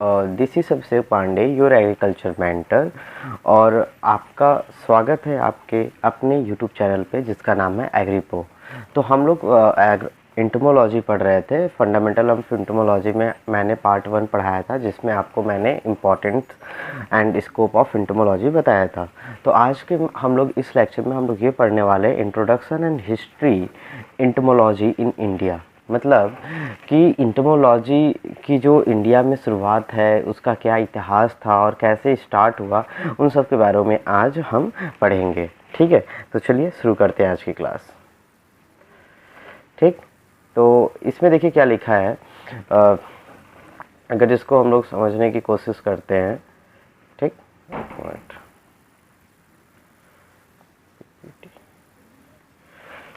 This is Abhishek Pandey, your agriculture mentor. और आपका स्वागत है आपके अपने यूट्यूब चैनल पे जिसका नाम है एग्रीपो। तो हम लोग इंटमोलॉजी पढ़ रहे थे। फंडामेंटल ऑफ इंटमोलॉजी में मैंने पार्ट 1 पढ़ाया था, जिसमें आपको मैंने importance and scope of entomology बताया था। तो आज के हम लोग इस लेक्चर में हम लोग ये पढ़ने वाले हैं introduction and history entomology in India. मतलब कि इंटमोलॉजी की जो इंडिया में शुरुआत है उसका क्या इतिहास था और कैसे स्टार्ट हुआ, उन सब के बारे में आज हम पढ़ेंगे। ठीक है, तो चलिए शुरू करते हैं आज की क्लास। ठीक, तो इसमें देखिए क्या लिखा है। अगर इसको हम लोग समझने की कोशिश करते हैं, ठीक,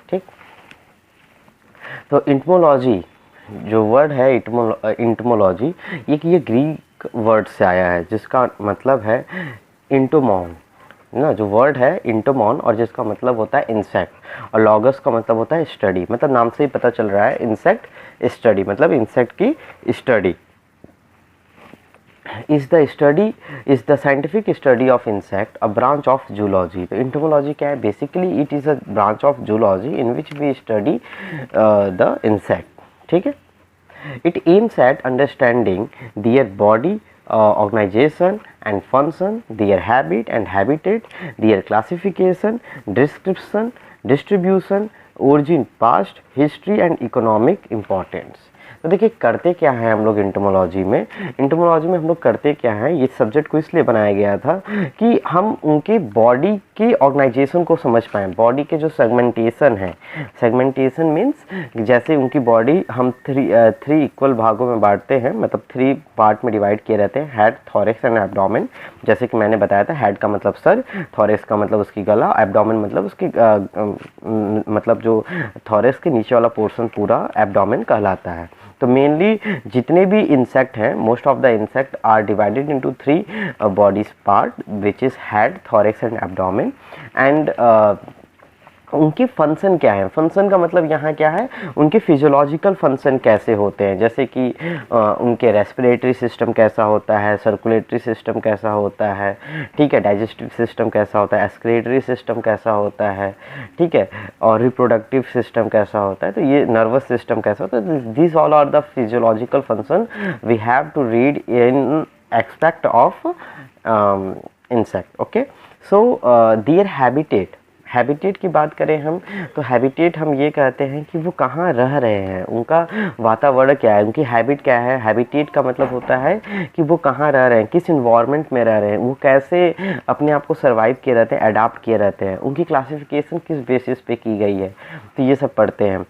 ठीक, तो इंटमोलॉजी जो वर्ड है, इंटमोलॉजी ये ग्रीक वर्ड से आया है, जिसका मतलब है इंटोमॉन ना। जो वर्ड है इंटोमॉन, और जिसका मतलब होता है इंसेक्ट, और लॉगस का मतलब होता है स्टडी। मतलब नाम से ही पता चल रहा है, इंसेक्ट स्टडी, मतलब इंसेक्ट की study. Is the scientific study of insect, a branch of zoology. तो इंटोमोलॉजी क्या है? Basically it is a branch of zoology in which we study the insect. ठीक है, it aims at understanding their body organization and function, their habit and habitat, their classification, description, distribution, origin, past, history and economic importance। तो देखिए करते क्या है हम लोग entomology में हम लोग करते क्या है, ये सब्जेक्ट को इसलिए बनाया गया था कि हम उनके बॉडी की ऑर्गेनाइजेशन को समझ पाएँ। बॉडी के जो सेगमेंटेशन है, सेगमेंटेशन मीन्स जैसे उनकी बॉडी हम थ्री इक्वल भागों में बांटते हैं, मतलब 3 पार्ट में डिवाइड किए रहते हैं, हेड, थॉरेक्स एंड एब्डोमेन। जैसे कि मैंने बताया था, हेड का मतलब सर, थॉरेक्स का मतलब उसकी गला, एब्डोमेन मतलब उसकी मतलब जो थॉरेक्स के नीचे वाला पोर्शन पूरा एब्डोमेन कहलाता है। तो मेनली जितने भी इंसेक्ट हैं, most of the insect are divided into 3 bodies part, which is head, thorax and abdomen. And उनके फंक्शन क्या है? फंक्शन का मतलब यहाँ क्या है, उनके फिजियोलॉजिकल फंक्शन कैसे होते हैं, जैसे कि उनके रेस्पिरेटरी सिस्टम कैसा होता है, सर्कुलेटरी सिस्टम कैसा होता है, ठीक है, डाइजेस्टिव सिस्टम कैसा होता है, एक्सक्रीटरी सिस्टम कैसा होता है, ठीक है, और रिप्रोडक्टिव सिस्टम कैसा होता है, तो ये नर्वस सिस्टम कैसा होता है। This all are the physiological function we have to read in aspect of insect. Okay, so their habitat की बात करें हम, तो हैबिटेट हम ये कहते हैं कि वो कहाँ रह रहे हैं, उनका वातावरण क्या है, उनकी हैबिट क्या है। हैबिटेट का मतलब होता है कि वो कहाँ रह रहे हैं, किस इन्वायरमेंट में रह रहे हैं, वो कैसे अपने आप को सर्वाइव किए रहते हैं, अडाप्ट किए रहते हैं, उनकी क्लासिफिकेशन किस बेसिस पे की गई है, तो ये सब पढ़ते हैं।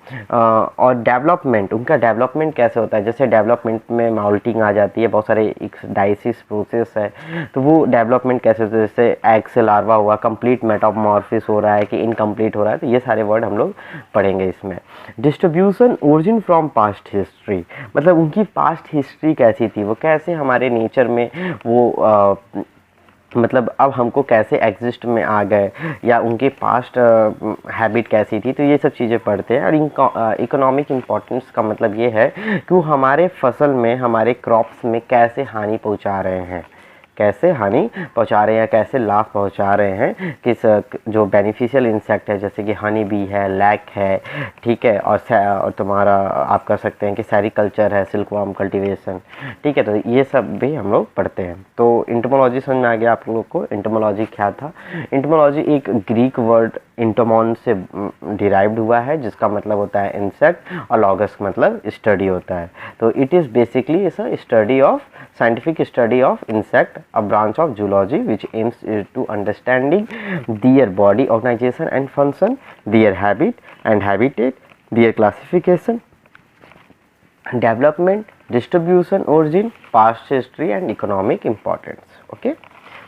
और डेवलपमेंट, उनका डेवलपमेंट कैसे होता है, जैसे डेवलपमेंट में माउल्टिंग आ जाती है, बहुत सारे डाइसिस प्रोसेस है, तो वो डेवलपमेंट कैसे होता है, जैसे एग से लार्वा हुआ, कंप्लीट मेटामॉर्फिस हो रहा है कि इनकम्प्लीट हो रहा है, तो ये सारे वर्ड हम लोग पढ़ेंगे इसमें। Distribution, origin from past history, मतलब उनकी पास्ट हिस्ट्री कैसी थी, वो कैसे हमारे नेचर में वो मतलब अब हमको कैसे एग्जिस्ट में आ गए, या उनके पास्ट हैबिट कैसी थी, तो ये सब चीज़ें पढ़ते हैं। और इकोनॉमिक इम्पोर्टेंस का मतलब ये है कि वो हमारे फसल में, हमारे क्रॉप्स में कैसे हानि पहुंचा रहे हैं, कैसे हानि पहुंचा रहे हैं, कैसे लाभ पहुंचा रहे हैं, किस जो बेनिफिशियल इंसेक्ट है, जैसे कि हनी बी है, लैक है, ठीक है, और तुम्हारा आप कर सकते हैं कि सेरिकल्चर है, सिल्कवर्म कल्टीवेशन, ठीक है, तो ये सब भी हम लोग पढ़ते हैं। तो इंटमोलॉजी समझ में आ गया आप लोग को, इंटमोलॉजी क्या था। इंटमोलॉजी एक ग्रीक वर्ड इंटोमॉन से डिराइव्ड हुआ है, जिसका मतलब होता है इंसेक्ट, और लॉगस मतलब स्टडी होता है। तो it is basically is a study of, scientific study of insect, a branch of zoology which aims to understanding their body organization and function, their habit and habitat, their classification, development, distribution, origin, past history and economic importance। Okay,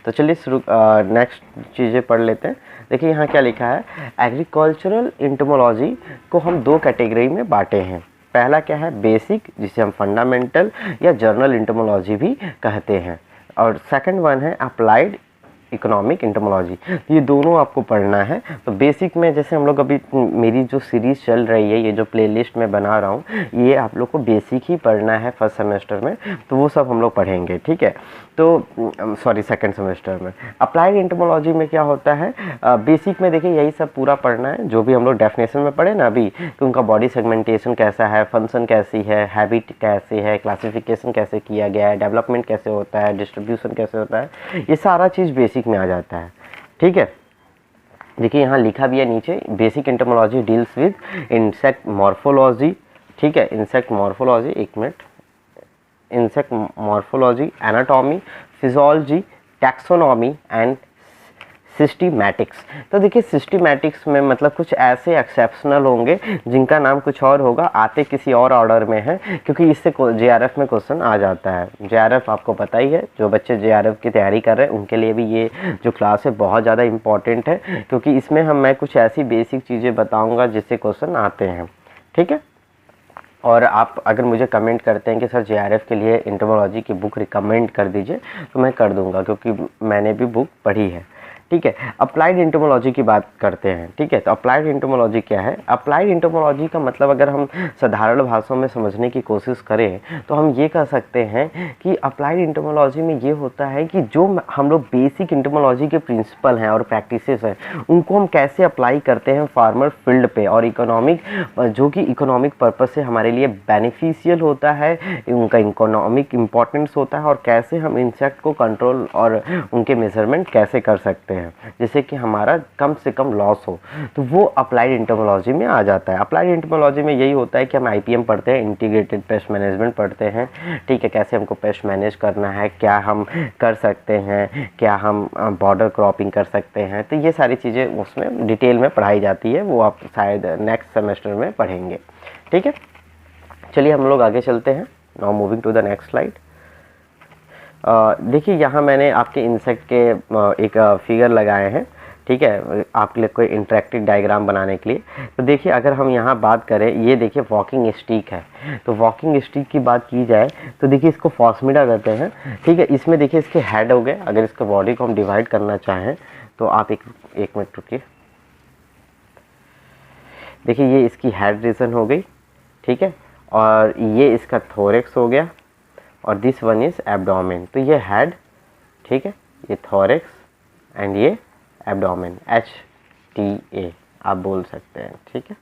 तो चलिए शुरू next चीज़ें पढ़ लेते हैं। देखिए यहाँ क्या लिखा है, एग्रीकल्चरल इंटोमोलॉजी को हम 2 कैटेगरी में बांटे हैं। पहला क्या है, बेसिक, जिसे हम फंडामेंटल या जर्नल इंटोमोलॉजी भी कहते हैं, और सेकंड वन है अप्लाइड इकोनॉमिक एंटोमोलॉजी, ये दोनों आपको पढ़ना है। तो बेसिक में जैसे हम लोग अभी मेरी जो सीरीज़ चल रही है, ये जो प्लेलिस्ट में बना रहा हूँ, ये आप लोग को बेसिक ही पढ़ना है फर्स्ट सेमेस्टर में, तो वो सब हम लोग पढ़ेंगे, ठीक है। तो सॉरी सेकंड सेमेस्टर में। अप्लाइड एंटोमोलॉजी में क्या होता है, बेसिक में देखिए यही सब पूरा पढ़ना है जो भी हम लोग डेफिनेशन में पढ़े ना अभी, कि उनका बॉडी सेगमेंटेशन कैसा है, फंक्शन कैसी है, हैबिट कैसे है, क्लासिफिकेशन कैसे किया गया है, डेवलपमेंट कैसे होता है, डिस्ट्रीब्यूशन कैसे होता है, ये सारा चीज़ बेसिक में आ जाता है, ठीक है। देखिए यहाँ लिखा भी है नीचे, basic entomology deals with insect morphology, ठीक है, इंसेक्ट मॉर्फोलॉजी, एक minute, insect morphology, anatomy, physiology, taxonomy and systematics. तो देखिए सिस्टीमैटिक्स में मतलब कुछ ऐसे एक्सेप्शनल होंगे जिनका नाम कुछ और होगा, आते किसी और ऑर्डर में है, क्योंकि इससे जेआरएफ में क्वेश्चन आ जाता है। जेआरएफ आपको पता ही है, जो बच्चे जेआरएफ की तैयारी कर रहे हैं उनके लिए भी ये जो क्लास है बहुत ज़्यादा इंपॉर्टेंट है, क्योंकि इसमें मैं कुछ ऐसी बेसिक चीज़ें बताऊँगा जिससे क्वेश्चन आते हैं, ठीक है। और आप अगर मुझे कमेंट करते हैं कि सर जेआरएफ के लिए एंटोमोलॉजी की बुक रिकमेंड कर दीजिए, तो मैं कर दूंगा, क्योंकि मैंने भी बुक पढ़ी है, ठीक है। अप्लाइड एंटोमोलॉजी की बात करते हैं, ठीक है। तो अप्लाइड एंटोमोलॉजी क्या है? अप्लाइड एंटोमोलॉजी का मतलब अगर हम साधारण भाषा में समझने की कोशिश करें तो हम ये कह सकते हैं कि अप्लाइड एंटोमोलॉजी में ये होता है कि जो हम लोग बेसिक एंटोमोलॉजी के प्रिंसिपल हैं और प्रैक्टिसेस हैं, उनको हम कैसे अप्लाई करते हैं फार्मर फील्ड पे, और इकोनॉमिक, जो कि इकोनॉमिक पर्पज से हमारे लिए बेनिफिशियल होता है, उनका इकोनॉमिक इम्पोर्टेंस होता है, और कैसे हम इंसेक्ट को कंट्रोल और उनके मेजरमेंट कैसे कर सकते हैं जिससे कि हमारा कम से कम लॉस हो, तो वो अप्लाइड एंटोमोलॉजी में आ जाता है। अप्लाइड एंटोमोलॉजी में यही होता है कि हम आईपीएम पढ़ते हैं, इंटीग्रेटेड पेस्ट मैनेजमेंट पढ़ते हैं, ठीक है, कैसे हमको पेस्ट मैनेज करना है, क्या हम कर सकते हैं, क्या हम बॉर्डर क्रॉपिंग कर सकते हैं, तो ये सारी चीज़ें उसमें डिटेल में पढ़ाई जाती है, वो आप शायद नेक्स्ट सेमेस्टर में पढ़ेंगे, ठीक है। चलिए हम लोग आगे चलते हैं। Now moving to the next slide. देखिए यहाँ मैंने आपके इंसेक्ट के एक फिगर लगाए हैं, ठीक है, आपके लिए कोई इंटरेक्टिव डायग्राम बनाने के लिए। तो देखिए अगर हम यहाँ बात करें, ये देखिए वॉकिंग स्टिक है, तो वॉकिंग स्टिक की बात की जाए तो देखिए इसको फॉस्मिडा कहते हैं, ठीक है। इसमें देखिए इसके हेड हो गए, अगर इसके बॉडी को हम डिवाइड करना चाहें तो आप एक मिनट रुकिए, देखिए ये इसकी हेड रीजन हो गई, ठीक है, और ये इसका थोरेक्स हो गया, और दिस वन इज एब्डोमेन। तो ये हेड, ठीक है, ये थोरेक्स एंड ये एब्डोमेन, HTA आप बोल सकते हैं, ठीक है।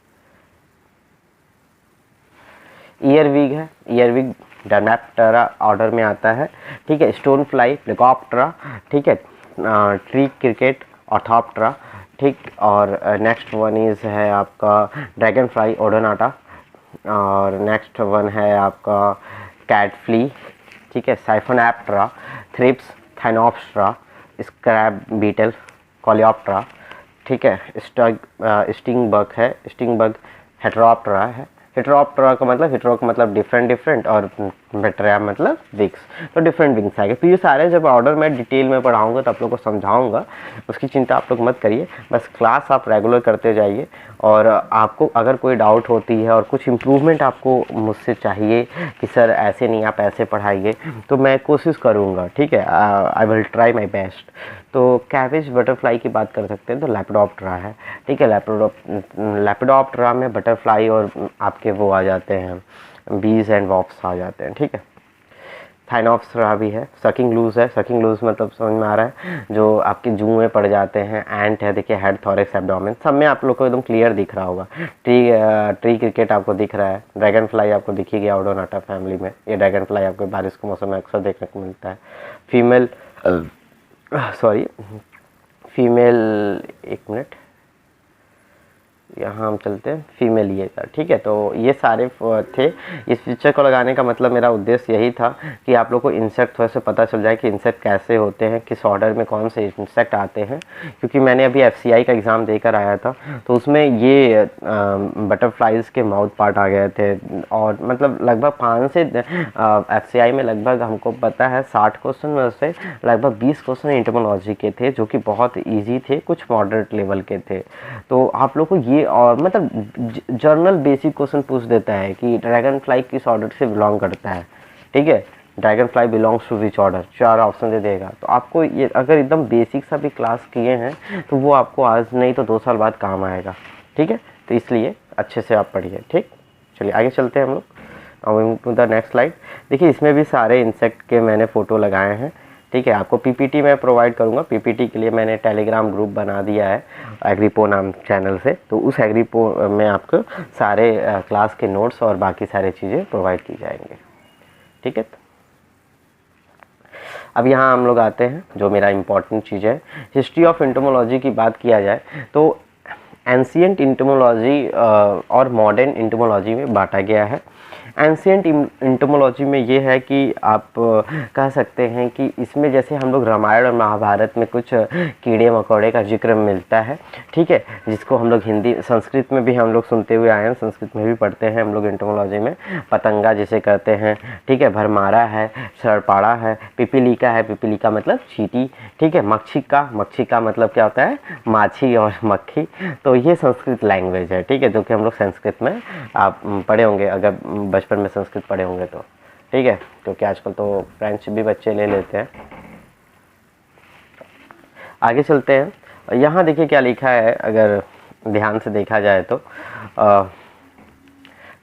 ईयरविग है, ईयरविग डर्मेप्टेरा ऑर्डर में आता है, ठीक है। स्टोन फ्लाई, प्लेकोप्टेरा, ठीक है, ट्री क्रिकेट, ऑर्थोप्टेरा, ठीक। और नेक्स्ट वन इज है आपका ड्रैगन फ्लाई, ओडोनाटा, और नेक्स्ट वन है आपका कैट फ्ली, ठीक है, साइफोनैप्टेरा, थ्रिप्स, थाइनोप्टेरा, स्क्रैब बीटल, कोलियोप्टेरा, ठीक है। स्टिंग बग है, स्टिंग बग हेटेरोप्टेरा है। हेटेरोप्टेरा का मतलब डिफरेंट, और बेटरिया मतलब विंग्स, तो डिफरेंट विंग्स आएंगे। तो ये सारे जब ऑर्डर में डिटेल में पढ़ाऊंगा तो आप लोग को समझाऊंगा, उसकी चिंता आप लोग मत करिए, बस क्लास आप रेगुलर करते जाइए। और आपको अगर कोई डाउट होती है और कुछ इम्प्रूवमेंट आपको मुझसे चाहिए कि सर ऐसे नहीं आप ऐसे पढ़ाइए, तो मैं कोशिश करूँगा, ठीक है, I will try my best. तो कैवेज बटरफ्लाई की बात कर सकते हैं तो लेपिडोप्टेरा है, ठीक है। लेपिडोप्टेरा में बटरफ्लाई और आपके वो आ जाते हैं, बीज एंड वॉप्स आ जाते हैं, ठीक है। थाइनोप्टेरा भी है, सकिंग लूज है, सकिंग लूज मतलब समझ में आ रहा है, जो आपके जू में पड़ जाते हैं। एंट है, देखिए हेड, थोरेक्स, एब्डोमेन, सब में आप लोग को एकदम क्लियर दिख रहा होगा। ट्री क्रिकेट आपको दिख रहा है, ड्रैगन फ्लाई आपको दिख ही गया ओडोनाटा फैमिली में, ये ड्रैगन फ्लाई आपको बारिश के मौसम में अक्सर देखने को मिलता है। फीमेल एक मिनट, यहाँ हम चलते हैं फीमेल ये था, ठीक है। तो ये सारे थे, इस पिक्चर को लगाने का मतलब मेरा उद्देश्य यही था कि आप लोग को इंसेक्ट थोड़े से पता चल जाए कि इंसेक्ट कैसे होते हैं, किस ऑर्डर में कौन से इंसेक्ट आते हैं। क्योंकि मैंने अभी FCI का एग्ज़ाम देकर आया था, तो उसमें ये बटरफ्लाइज के माउथ पार्ट आ गए थे, और मतलब लगभग 5 से FCI में लगभग हमको पता है 60 क्वेश्चन में से लगभग 20 क्वेश्चन एंटोमोलॉजी के थे, जो कि बहुत ईजी थे, कुछ मॉडरेट लेवल के थे। तो आप लोग को ये और मतलब जर्नल बेसिक क्वेश्चन पूछ देता है कि ड्रैगन फ्लाई किस ऑर्डर से बिलोंग करता है, ठीक है, dragonfly belongs to which order, 4 option दे देगा। तो आपको ये अगर एकदम बेसिक सा भी क्लास किए हैं तो वो आपको आज नहीं तो 2 साल बाद काम आएगा, ठीक है। तो इसलिए अच्छे से आप पढ़िए, ठीक। चलिए आगे चलते हैं हम लोग टू द नेक्स्ट स्लाइड। देखिए इसमें भी सारे इंसेक्ट के मैंने फ़ोटो लगाए हैं, ठीक है। आपको पीपीटी मैं प्रोवाइड करूंगा। पीपीटी के लिए मैंने टेलीग्राम ग्रुप बना दिया है एग्रीपो नाम चैनल से, तो उस एग्रीपो में आपको सारे क्लास के नोट्स और बाकी सारी चीज़ें प्रोवाइड की जाएंगे, ठीक है। अब यहाँ हम लोग आते हैं जो मेरा इम्पॉर्टेंट चीज़ है, हिस्ट्री ऑफ एंटोमोलॉजी की बात किया जाए तो एंशिएंट एंटोमोलॉजी और मॉडर्न एंटोमोलॉजी में बांटा गया है। एंशिएंट एंटोमोलॉजी में ये है कि आप कह सकते हैं कि इसमें जैसे हम लोग रामायण और महाभारत में कुछ कीड़े मकोड़े का जिक्र मिलता है, ठीक है, जिसको हम लोग हिंदी संस्कृत में भी हम लोग सुनते हुए आए हैं, संस्कृत में भी पढ़ते हैं हम लोग एंटोमोलॉजी में। पतंगा जिसे कहते हैं, ठीक है, भरमारा है, सरपाड़ा है, पिपीलिका है, पिपीलिका मतलब चींटी, ठीक है, मक्षिका, मक्षिका मतलब क्या होता है, माछी और मक्खी। तो ये संस्कृत लैंग्वेज है, ठीक है, जो कि हम लोग संस्कृत में आप पढ़े होंगे अगर बचपन में संस्कृत पढ़े होंगे तो, ठीक है, क्योंकि आजकल तो फ्रेंच भी बच्चे ले लेते हैं। आगे चलते हैं। यहाँ देखिए क्या लिखा है, अगर ध्यान से देखा जाए तो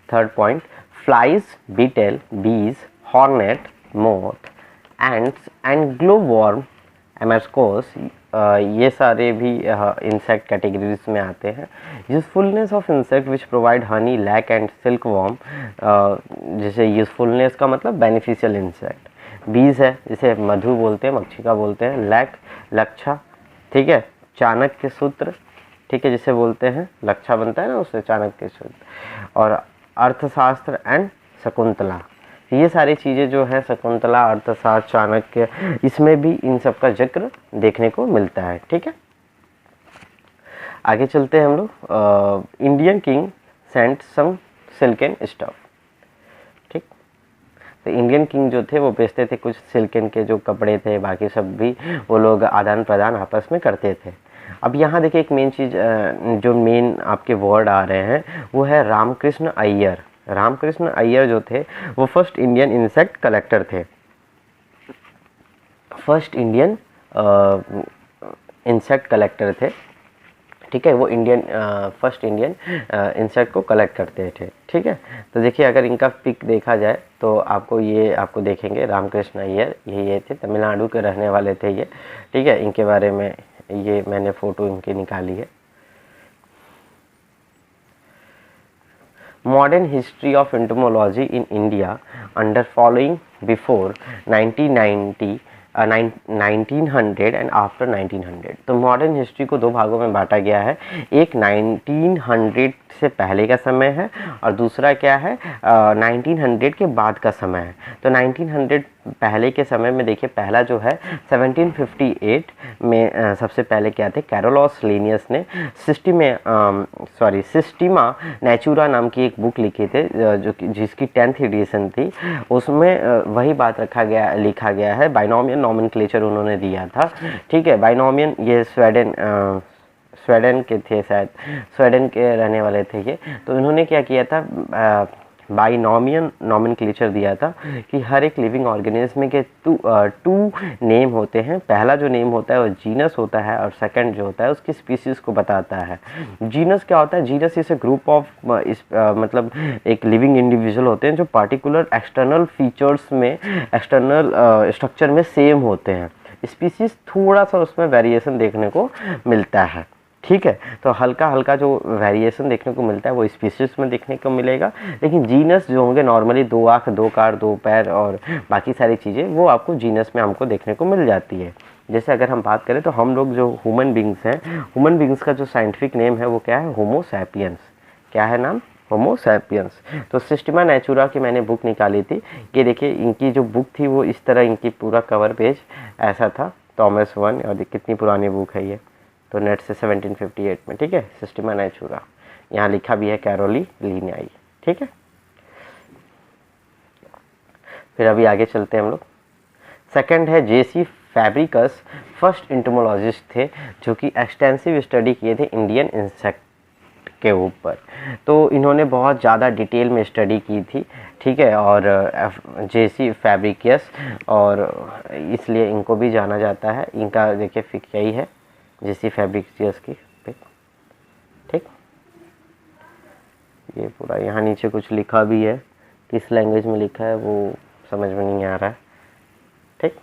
third point, flies, beetle, bees, hornet, moth, ants and glowworm, एमस्कोस, ये सारे भी इंसेक्ट कैटेगरीज में आते हैं। Usefulness of insect which provide honey, lac and silkworm, जैसे यूजफुलनेस का मतलब बेनिफिशियल इंसेक्ट। बीज है जिसे मधु बोलते हैं, मक्षिका बोलते हैं। लैक, लक्षा, ठीक है, चाणक्य सूत्र, ठीक है, जिसे बोलते हैं लक्षा बनता है ना उससे, चाणक्य सूत्र। और अर्थशास्त्र एंड शकुंतला, ये सारी चीज़ें जो है शकुंतला, अर्थशास्त्र, चाणक्य, इसमें भी इन सब का जिक्र देखने को मिलता है, ठीक है। आगे चलते हैं हम लोग। इंडियन किंग सेंट सम सिल्कन स्टफ, ठीक। तो इंडियन किंग जो थे वो बेचते थे कुछ सिल्कन के जो कपड़े थे, बाकी सब भी वो लोग आदान प्रदान आपस में करते थे। अब यहाँ देखिए एक मेन चीज़, जो मेन आपके वर्ड आ रहे हैं वो है रामकृष्ण अय्यर। रामकृष्ण अय्यर जो थे वो फर्स्ट इंडियन इंसेक्ट कलेक्टर थे, फर्स्ट इंडियन इंसेक्ट कलेक्टर थे, ठीक है। वो इंडियन फर्स्ट इंडियन इंसेक्ट को कलेक्ट करते थे, ठीक है। तो देखिए अगर इनका पिक देखा जाए तो आपको ये आपको देखेंगे रामकृष्ण अय्यर, ये थे, तमिलनाडु के रहने वाले थे ये, ठीक है। इनके बारे में ये मैंने फ़ोटो इनकी निकाली है। Modern history of entomology in India under following before 1990, 1900 and after 1900। तो मॉडर्न हिस्ट्री को 2 भागों में बांटा गया है। एक 1900 से पहले का समय है और दूसरा क्या है 1900 के बाद का समय है। तो 1900 पहले के समय में देखिए, पहला जो है 1758 में सबसे पहले क्या थे, कैरोलस लिनियस ने सिस्टीमा नेचुरा नाम की एक बुक लिखी थे, जो कि जिसकी 10th एडिशन थी। उसमें वही बात लिखा गया है, बाइनोमियल नॉमेनक्लेचर उन्होंने दिया था, ठीक है। बाइनोमियल, ये स्वीडन के थे, शायद स्वीडन के रहने वाले थे ये। तो इन्होंने क्या किया था, बाइनोमियल नॉमेनक्लेचर दिया था कि हर एक लिविंग ऑर्गेनिज्म के 2 नेम होते हैं। पहला जो नेम होता है वो जीनस होता है और सेकंड जो होता है उसकी स्पीसीज को बताता है। जीनस क्या होता है, genus is a group of मतलब एक लिविंग इंडिविजुअल होते हैं जो पार्टिकुलर एक्सटर्नल फीचर्स में, एक्सटर्नल स्ट्रक्चर में सेम होते हैं। स्पीसीज थोड़ा सा उसमें वेरिएशन देखने को मिलता है, ठीक है। तो हल्का हल्का जो वेरिएशन देखने को मिलता है वो स्पीशीज में देखने को मिलेगा, लेकिन जीनस जो होंगे नॉर्मली 2 आँख, 2 कार, 2 पैर और बाकी सारी चीज़ें वो आपको जीनस में हमको देखने को मिल जाती है। जैसे अगर हम बात करें तो हम लोग जो ह्यूमन बींग्स हैं, ह्यूमन बींग्स का जो साइंटिफिक नेम है वो क्या है, होमो सैपियंस। क्या है नाम, होमो सैपियंस। तो सिस्टीमा नेचुरा की मैंने बुक निकाली थी, ये देखिए इनकी जो बुक थी वो इस तरह, इनकी पूरा कवर पेज ऐसा था, थॉमस वन, और कितनी पुरानी बुक है ये, तो नेट से 1758 में, ठीक है, सिस्टीमा नेचुरा। यहाँ लिखा भी है कैरोली लिनियाई, ठीक है। फिर अभी आगे चलते हैं हम लोग। सेकंड है जेसी फैब्रिकस, फर्स्ट एंटोमोलॉजिस्ट थे जो कि एक्सटेंसिव स्टडी किए थे इंडियन इंसेक्ट के ऊपर। तो इन्होंने बहुत ज़्यादा डिटेल में स्टडी की थी, ठीक है, और जेसी फैब्रिकियस, और इसलिए इनको भी जाना जाता है। इनका देखिए पिक यही है, जेसी फैब्रिकियस की पिक, ठीक। ये पूरा यहाँ नीचे कुछ लिखा भी है, किस लैंग्वेज में लिखा है वो समझ में नहीं आ रहा है, ठीक।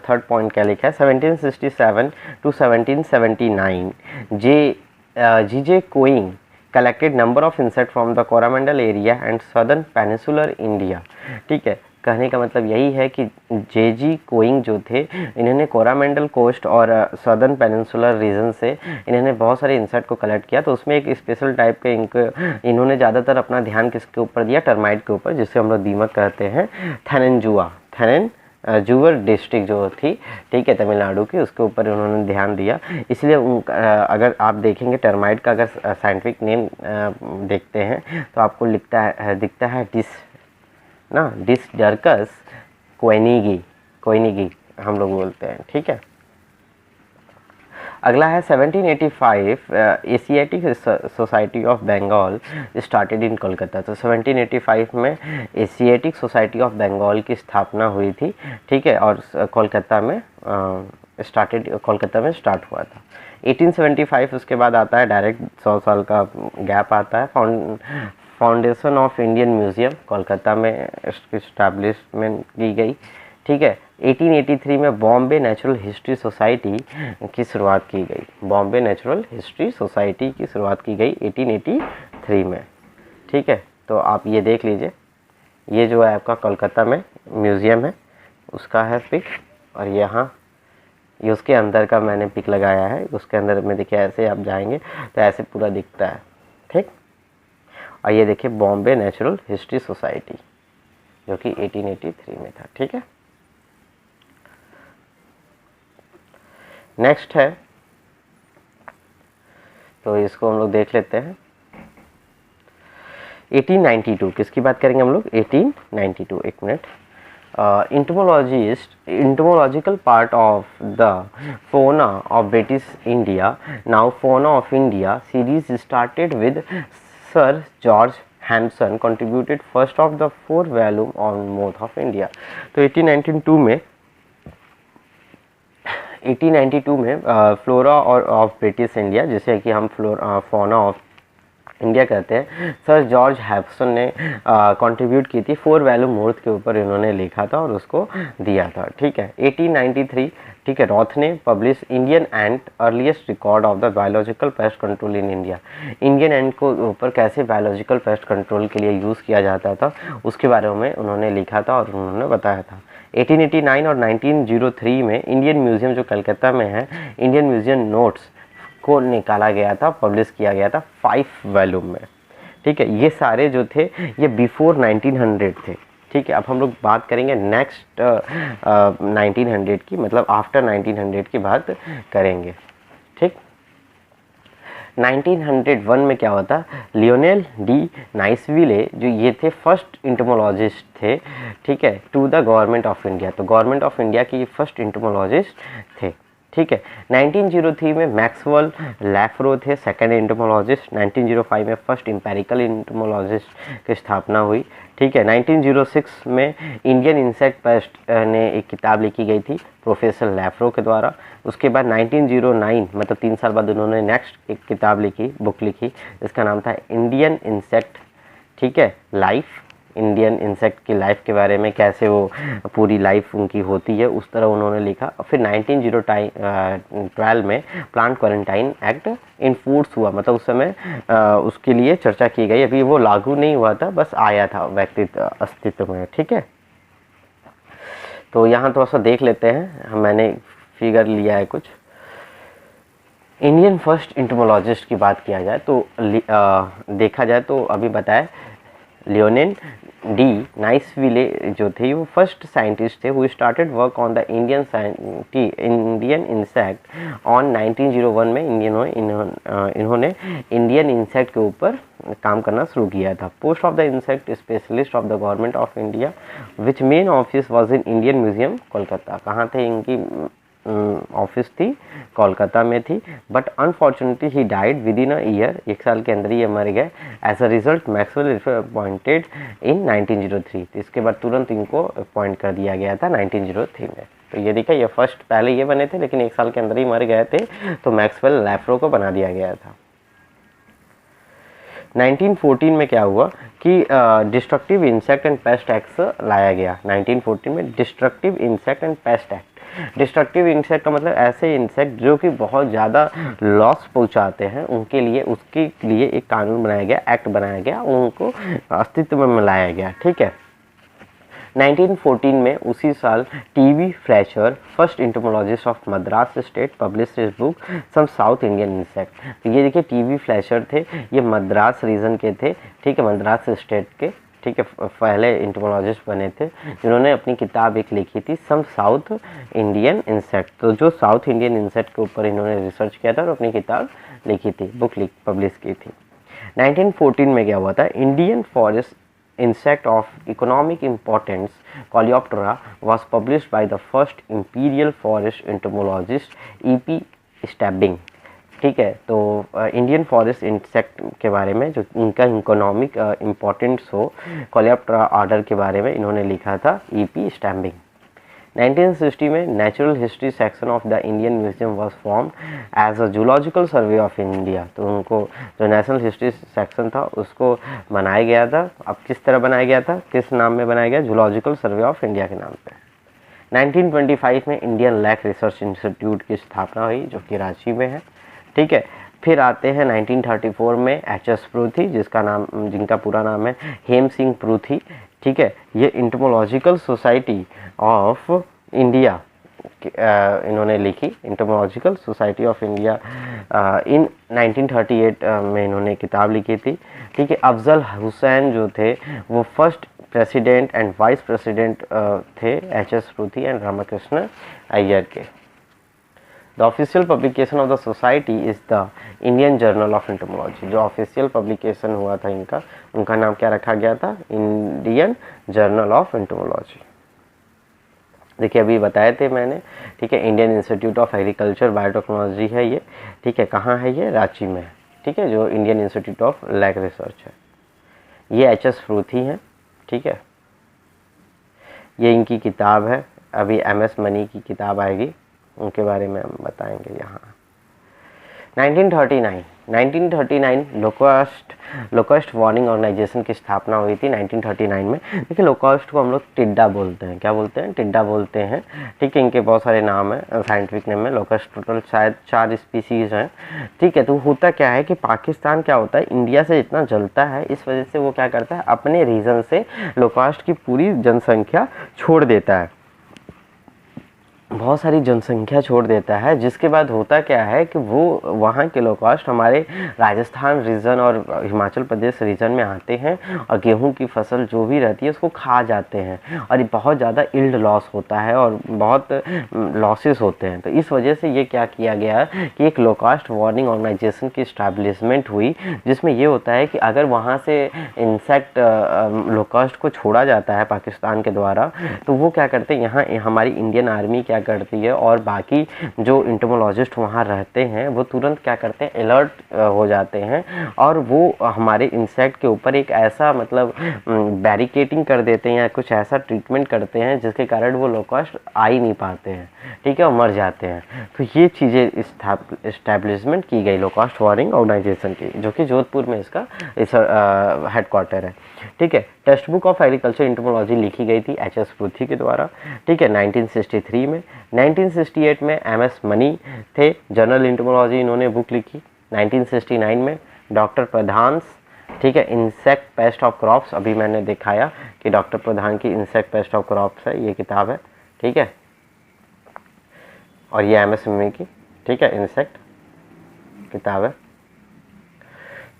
थर्ड पॉइंट क्या लिखा है, 1767 to 1779 G.J. कोइंग collected number of insects from the Coromandel area and southern peninsular India, ठीक है। कहने का मतलब यही है कि J.G. कोइंग जो थे, इन्होंने कोरामेंडल कोस्ट और सदर्न पेनिनसुलर रीजन से इन्होंने बहुत सारे इंसेक्ट को कलेक्ट किया। तो उसमें एक स्पेशल टाइप के इन्होंने ज़्यादातर अपना ध्यान किसके ऊपर दिया, टर्माइट के ऊपर, जिसे हम लोग दीमक कहते हैं। थैननजुवर डिस्ट्रिक्ट जो थी, ठीक है, तमिलनाडु की, उसके ऊपर उन्होंने ध्यान दिया। इसलिए अगर आप देखेंगे टर्माइट का अगर साइंटिफिक नेम देखते हैं तो आपको दिखता है डिस्डर्कस कोइनिगी हम लोग बोलते हैं, ठीक है। अगला है 1785 Asiatic society of Bengal started in Kolkata. तो 1785 में एशियाटिक सोसाइटी ऑफ बंगाल की स्थापना हुई थी, ठीक है, और कोलकाता में स्टार्ट हुआ था। 1875 उसके बाद आता है, डायरेक्ट 100 साल का गैप आता है। Foundation of Indian museum Kolkata में इस्टेब्लिशमेंट की गई, ठीक है। 1883 में बॉम्बे नेचुरल हिस्ट्री सोसाइटी की शुरुआत की गई। बॉम्बे नेचुरल हिस्ट्री सोसाइटी की शुरुआत की गई 1883 में, ठीक है। तो आप ये देख लीजिए, ये जो है आपका कोलकाता में म्यूज़ियम है, उसका है पिक, और यहाँ ये उसके अंदर का मैंने पिक लगाया है। उसके अंदर में देखिए ऐसे आप जाएंगे तो ऐसे पूरा दिखता है, ठीक। और ये देखिए बॉम्बे नेचुरल हिस्ट्री सोसाइटी जो कि 1883 में था, ठीक है। नेक्स्ट है, तो इसको हम लोग देख लेते हैं। 1892 किसकी बात करेंगे हम लोग, 1892, एक minute. entomological part of the fauna of British India, now Fauna of India series started with Sir George Hampson, contributed first of the 4 volume on Moth of India। तो 1892 में फ्लोरा और ऑफ ब्रिटिश इंडिया, जिसे कि हम fauna of India कहते हैं, sir George हैप्सन ने contribute की थी। 4 वैल्यूम मोर्थ के ऊपर इन्होंने लिखा था और उसको दिया था, ठीक है। 1893, ठीक है, रॉथ ने publish Indian ant earliest record of the biological pest control in India. Indian ant को ऊपर कैसे बायोलॉजिकल पेस्ट कंट्रोल के लिए यूज़ किया जाता था उसके बारे में उन्होंने लिखा था और उन्होंने बताया था। 1889 और 1903 में इंडियन म्यूज़ियम जो कलकत्ता में है, इंडियन म्यूज़ियम नोट्स को निकाला गया था, पब्लिश किया गया था 5 वॉल्यूम में, ठीक है। ये सारे जो थे ये बिफोर 1900 थे, ठीक है। अब हम लोग बात करेंगे नेक्स्ट 1900 की, मतलब आफ्टर 1900 की बात करेंगे, ठीक। 1901 में क्या होता, लियोनेल डी नाइसविले जो ये थे फर्स्ट इंटोमोलॉजिस्ट थे, ठीक है, to the government of India. तो गवर्नमेंट ऑफ इंडिया के ये फर्स्ट इंटोमोलॉजिस्ट थे, ठीक है। 1903 में मैक्सवेल लैफ्रो थे सेकंड इंटोमोलॉजिस्ट। 1905 में फर्स्ट इंपेरिकल इंटोमोलॉजिस्ट की स्थापना हुई, ठीक है। 1906 में इंडियन इंसेक्ट पेस्ट ने एक किताब लिखी गई थी प्रोफेसर लैफ्रो के द्वारा। उसके बाद 1909 मतलब 3 साल बाद उन्होंने नेक्स्ट एक किताब लिखी, बुक लिखी, इसका नाम था इंडियन इंसेक्ट, ठीक है, लाइफ। इंडियन इंसेक्ट की लाइफ के बारे में, कैसे वो पूरी लाइफ उनकी होती है, उस तरह उन्होंने लिखा। और फिर 1912 में plant quarantine act in foods हुआ, मतलब उस समय उसके लिए चर्चा की गई। अभी वो लागू नहीं हुआ था, बस आया था व्यक्तित्व अस्तित्व में, ठीक है। तो यहाँ थोड़ा सा देख लेते हैं, मैंने फिगर लिया है कुछ। इंडियन फर्स्ट इंटोमोलॉजिस्ट की बात किया जाए तो देखा जाए तो अभी बताए लियोनिड डी नाइसविले जो थे वो फर्स्ट साइंटिस्ट थे who started work on the Indian insect on 1901 में। इन्होंने इंडियन इंसेक्ट के ऊपर काम करना शुरू किया था। Post of the insect specialist of the government of India which main office was in Indian museum Kolkata. कहाँ थे इनकी ऑफिस थी? कोलकाता में थी। But unfortunately he died within a year, 1 साल के अंदर ही ये मर गए। As a result Maxwell appointed in 1903। तो इसके बाद तुरंत इनको अपॉइंट कर दिया गया था 1903 में। तो ये देखिए ये फर्स्ट पहले ये बने थे लेकिन 1 साल के अंदर ही मर गए थे, तो मैक्सवेल लैफ्रो को बना दिया गया था। 1914 में क्या हुआ कि destructive insect and paste act लाया गया। 1914 में destructive insect and paste act. Destructive insect का मतलब ऐसे इंसेक्ट जो कि बहुत ज़्यादा लॉस पहुंचाते हैं उनके लिए, उसके लिए एक कानून बनाया गया, एक्ट बनाया गया, उनको अस्तित्व में लाया गया। ठीक है। 1914 में उसी साल TV Fletcher first entomologist of Madras state publish his book some south Indian insect. तो ये देखिए टीवी फ्लैशर थे, ये मद्रास रीजन के थे। ठीक है, मद्रास स्टेट के। ठीक है, पहले इंटोमोलॉजिस्ट बने थे जिन्होंने अपनी किताब एक लिखी थी सम साउथ इंडियन इंसेक्ट। तो जो साउथ इंडियन इंसेक्ट के ऊपर इन्होंने रिसर्च किया था और अपनी किताब लिखी थी, बुक पब्लिश की थी। 1914 में क्या हुआ था? Indian forest insect of economic importance Coleoptera was published by the first imperial forest entomologist E.P. Stabbing। ठीक है, तो इंडियन फॉरेस्ट इंसेक्ट के बारे में जो इनका इकोनॉमिक इम्पोर्टेंस हो, कोलियोप्टेरा ऑर्डर के बारे में इन्होंने लिखा था E.P. Stabbing। 1960 में natural history section of the Indian museum was formed as a zoological survey of India. तो उनको जो नेशनल हिस्ट्री सेक्शन था उसको बनाया गया था। अब किस तरह बनाया गया था, किस नाम में बनाया गया? जूलॉजिकल सर्वे ऑफ इंडिया के नाम पे। 1925 में इंडियन लैक रिसर्च इंस्टीट्यूट की स्थापना हुई जो कि रांची में है। ठीक है, फिर आते हैं 1934 में एच.एस. पृथ्वी, जिनका पूरा नाम है हेम सिंह पृथ्वी। ठीक है, ये इंटोमोलॉजिकल सोसाइटी ऑफ इंडिया इन्होंने लिखी। इंटोमोलॉजिकल सोसाइटी ऑफ इंडिया इन 1938 में इन्होंने किताब लिखी थी। ठीक है, अफजल हुसैन जो थे वो first president and vice president थे एच.एस. पृथ्वी एंड रामकृष्ण अय्यर के। The official publication of the society is the Indian Journal of Entomology। जो ऑफिशियल पब्लिकेशन हुआ था इनका, उनका नाम क्या रखा गया था? Indian journal of entomology. देखिए अभी बताए थे मैंने। ठीक है, Indian institute of agriculture biotechnology है ये। ठीक है, कहाँ है ये? रांची में है। ठीक है, जो Indian institute of lac research है। ये एच.एस. पृथ्वी है। ठीक है, ये इनकी किताब है। अभी एम.एस. मनी की किताब आएगी, उनके बारे में हम बताएंगे यहाँ। 1939 लोकस्ट वार्निंग ऑर्गेनाइजेशन की स्थापना हुई थी 1939 में। देखिए लोकस्ट को हम लोग टिड्डा बोलते हैं। क्या बोलते हैं? टिड्डा बोलते हैं। ठीक है, इनके बहुत सारे नाम हैं साइंटिफिक नेम में। लोकस्ट टोटल शायद 4 स्पीसीज हैं। ठीक है, तो होता क्या है कि पाकिस्तान क्या होता है, इंडिया से इतना जलता है, इस वजह से वो क्या करता है, अपने रीजन से लोकस्ट की पूरी जनसंख्या छोड़ देता है, बहुत सारी जनसंख्या छोड़ देता है। जिसके बाद होता क्या है कि वो वहाँ के लोकस्ट हमारे राजस्थान रीजन और हिमाचल प्रदेश रीजन में आते हैं और गेहूं की फसल जो भी रहती है उसको खा जाते हैं और ये बहुत ज़्यादा इल्ड लॉस होता है और बहुत लॉसेस होते हैं। तो इस वजह से ये क्या किया गया कि एक लोकस्ट वार्निंग ऑर्गेनाइजेशन की इस्टेब्लिशमेंट हुई, जिसमें ये होता है कि अगर वहाँ से इंसेक्ट लोकस्ट को छोड़ा जाता है पाकिस्तान के द्वारा, तो वो क्या करते हैं, यहाँ हमारी इंडियन आर्मी क्या करती है और बाकी जो इंटोमोलॉजिस्ट वहाँ रहते हैं वो तुरंत क्या करते हैं, अलर्ट हो जाते हैं और वो हमारे इंसेक्ट के ऊपर एक ऐसा मतलब बैरिकेटिंग कर देते हैं या कुछ ऐसा ट्रीटमेंट करते हैं जिसके कारण वो लोकस्ट आ ही नहीं पाते हैं। ठीक है, और मर जाते हैं। तो ये चीज़ें इस्टेब्लिशमेंट की गई लोकस्ट वार्निंग ऑर्गेनाइजेशन की, जो कि जोधपुर में इसका हेडक्वार्टर है। ठीक है, text book of agriculture entomology लिखी गई थी एच.एस. पृथ्वी के द्वारा। ठीक है, 1963 में। 1968 में एम.एस. मनी थे, जनरल इंटोमोलॉजी इन्होंने बुक लिखी। 1969 में डॉक्टर प्रधान, ठीक है, इंसेक्ट पेस्ट ऑफ क्रॉप्स, अभी मैंने दिखाया कि डॉक्टर प्रधान की इंसेक्ट पेस्ट ऑफ क्रॉप्स है, ये किताब है। ठीक है, और ये एम.एस. मनी की, ठीक है, इंसेक्ट किताब है।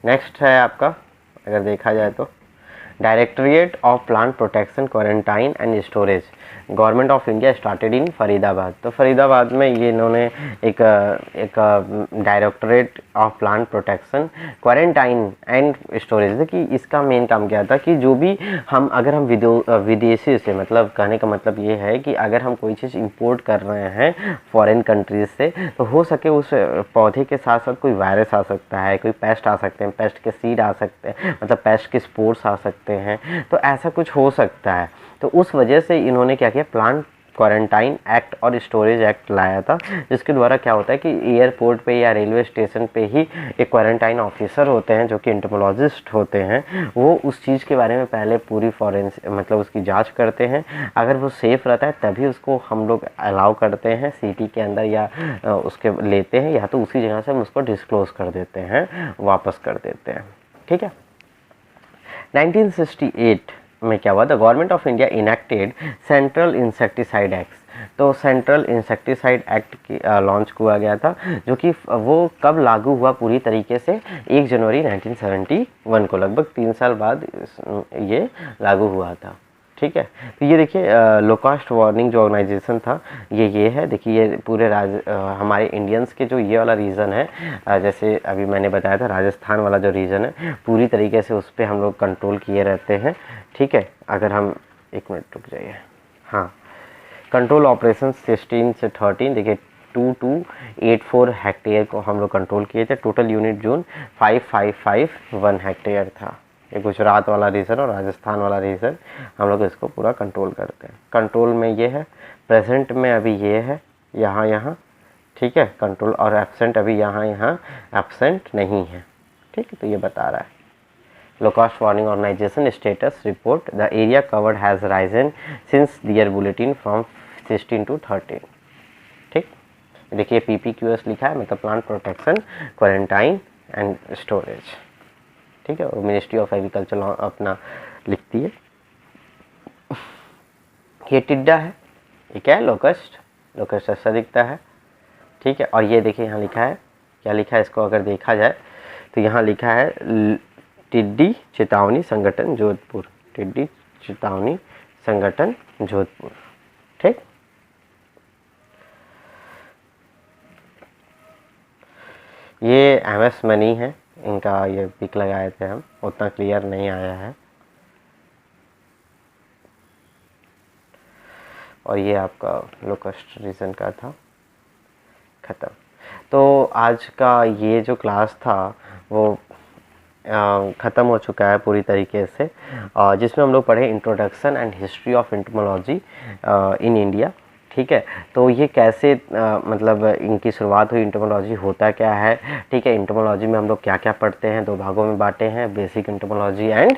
नेक्स्ट है आपका, अगर देखा जाए तो directorate of plant protection, quarantine and storage, government of India started in Faridabad. तो फरीदाबाद में ये इन्होंने एक directorate of plant protection, quarantine and storage, देखिए इसका मेन काम क्या था कि जो भी अगर हम विदेशी से, मतलब कहने का मतलब ये है कि अगर हम कोई चीज़ इंपोर्ट कर रहे हैं फॉरेन कंट्रीज से, तो हो सके उस पौधे के साथ साथ कोई वायरस आ सकता है, कोई पेस्ट आ सकते हैं, पेस्ट के सीड आ सकते हैं, मतलब पेस्ट के स्पोर्स आ सकते हैं, तो ऐसा कुछ हो सकता है। तो उस वजह से इन्होंने क्या किया, प्लांट क्वारंटाइन एक्ट और स्टोरेज एक्ट लाया था, जिसके द्वारा क्या होता है कि एयरपोर्ट पे या रेलवे स्टेशन पे ही एक क्वारंटाइन ऑफिसर होते हैं जो कि एंटोमोलॉजिस्ट होते हैं, वो उस चीज़ के बारे में पहले पूरी मतलब उसकी जांच करते हैं। अगर वो सेफ़ रहता है तभी उसको हम लोग अलाउ करते हैं सिटी के अंदर, या उसके लेते हैं, या तो उसी जगह से हम उसको डिस्क्लोज कर देते हैं, वापस कर देते हैं। ठीक है। 1968 में क्या हुआ, the government of India enacted central insecticide act. तो सेंट्रल इंसेक्टिसाइड एक्ट लॉन्च किया गया था, जो कि वो कब लागू हुआ पूरी तरीके से, 1 जनवरी 1971 को, लगभग 3 साल बाद ये लागू हुआ था। ठीक है। तो ये देखिए लोकास्ट वार्निंग जो ऑर्गेनाइजेशन था ये है, देखिए ये पूरे हमारे इंडियंस के जो ये वाला रीजन है, जैसे अभी मैंने बताया था राजस्थान वाला जो रीजन है, पूरी तरीके से उस पर हम लोग कंट्रोल किए रहते हैं। ठीक है। अगर हम 1 मिनट रुक जाइए, हाँ, कंट्रोल ऑपरेशन 16 से 13, देखिए 2284 हेक्टेयर को हम लोग कंट्रोल किए थे। टोटल यूनिट जोन 5551 हेक्टेयर था। ये गुजरात वाला रीजन और राजस्थान वाला रीजन हम लोग इसको पूरा कंट्रोल करते हैं। कंट्रोल में ये है, प्रेजेंट में अभी ये है यहाँ। ठीक है। कंट्रोल और एब्सेंट अभी यहाँ एब्सेंट नहीं है। ठीक है। तो ये बता रहा है locust warning organization status report, the area covered has risen since their bulletin from 16 to 13। ठीक। देखिए PPQS लिखा है, मतलब plant protection, quarantine and storage. ठीक है। और मिनिस्ट्री ऑफ एग्रीकल्चर अपना लिखती है। ये टिड्डा है, ये क्या है, लोकस्ट ऐसा दिखता है। ठीक है। और ये देखिए यहाँ लिखा है, क्या लिखा है, इसको अगर देखा जाए तो यहाँ लिखा है टिड्डी चेतावनी संगठन जोधपुर, टिड्डी चेतावनी संगठन जोधपुर। ठीक। ये MS मनी है, इनका ये पिक लगाए थे हम, उतना क्लियर नहीं आया है। और ये आपका लोकस्ट रीजन का था, ख़त्म। तो आज का ये जो क्लास था वो ख़त्म हो चुका है पूरी तरीके से, जिसमें हम लोग पढ़े introduction and history of entomology in India. ठीक है। तो ये कैसे मतलब इनकी शुरुआत हुई, एंटोमोलॉजी होता क्या है। ठीक है। एंटोमोलॉजी में हम लोग क्या क्या पढ़ते हैं, 2 भागों में बांटे हैं, basic entomology and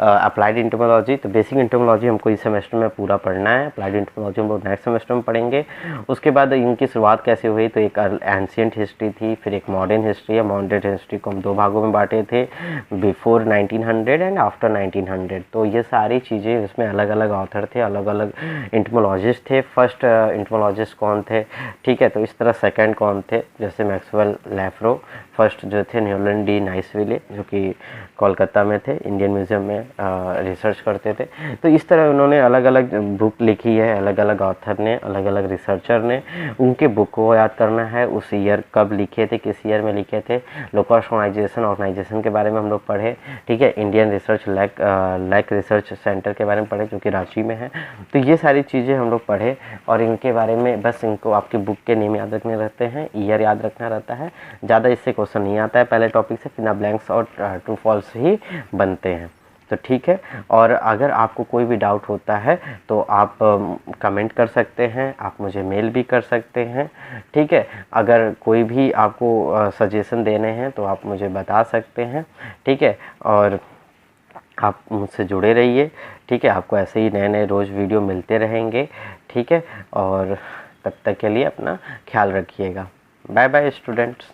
applied entomology. तो बेसिक एंटोमोलॉजी हमको इस सेमेस्टर में पूरा पढ़ना है, अप्लाइड एंटोमोलॉजी हम लोग नेक्स्ट सेमेस्टर में पढ़ेंगे। उसके बाद इनकी शुरुआत कैसे हुई, तो एक एंशिएंट हिस्ट्री थी, फिर एक मॉडर्न हिस्ट्री है। मॉडर्न हिस्ट्री को हम 2 भागों में बांटे थे, बिफोर 1900 एंड आफ्टर 1900। तो ये सारी चीज़ें, इसमें अलग अलग ऑथर थे, अलग अलग एंटोमोलॉजिस्ट थे। फर्स्ट एंटोमोलॉजिस्ट कौन थे, ठीक है। तो इस तरह सेकंड कौन थे, जैसे मैक्सवेल लैफ्रो। फर्स्ट जो थे न्यूलैंड डी नाइसविले, जो कि कोलकाता में थे, इंडियन म्यूज़ियम में रिसर्च करते थे। तो इस तरह उन्होंने अलग अलग बुक लिखी है, अलग अलग ऑथर ने, अलग अलग रिसर्चर ने। उनके बुक को याद करना है, उस ईयर कब लिखे थे, किस ईयर में लिखे थे। लोकास्ट ऑर्गेनाइजेशन के बारे में हम लोग पढ़े। ठीक है। Indian research lac research centre के बारे में पढ़े, जो कि रांची में है। तो ये सारी चीज़ें हम लोग पढ़े, और इनके बारे में बस इनको आपकी बुक के नेम याद रखने रहते हैं, ईयर याद रखना रहता है, ज़्यादा इससे क्वेश्चन नहीं आता है पहले टॉपिक से, फिर ना ब्लैंक्स और ट्रू फॉल्स ही बनते हैं। तो ठीक है। और अगर आपको कोई भी डाउट होता है तो आप कमेंट कर सकते हैं, आप मुझे मेल भी कर सकते हैं। ठीक है। अगर कोई भी आपको सजेशन देने हैं तो आप मुझे बता सकते हैं। ठीक है। और आप मुझसे जुड़े रहिए। ठीक है। आपको ऐसे ही नए नए रोज़ वीडियो मिलते रहेंगे। ठीक है। और तब तक के लिए अपना ख्याल रखिएगा। Bye bye students.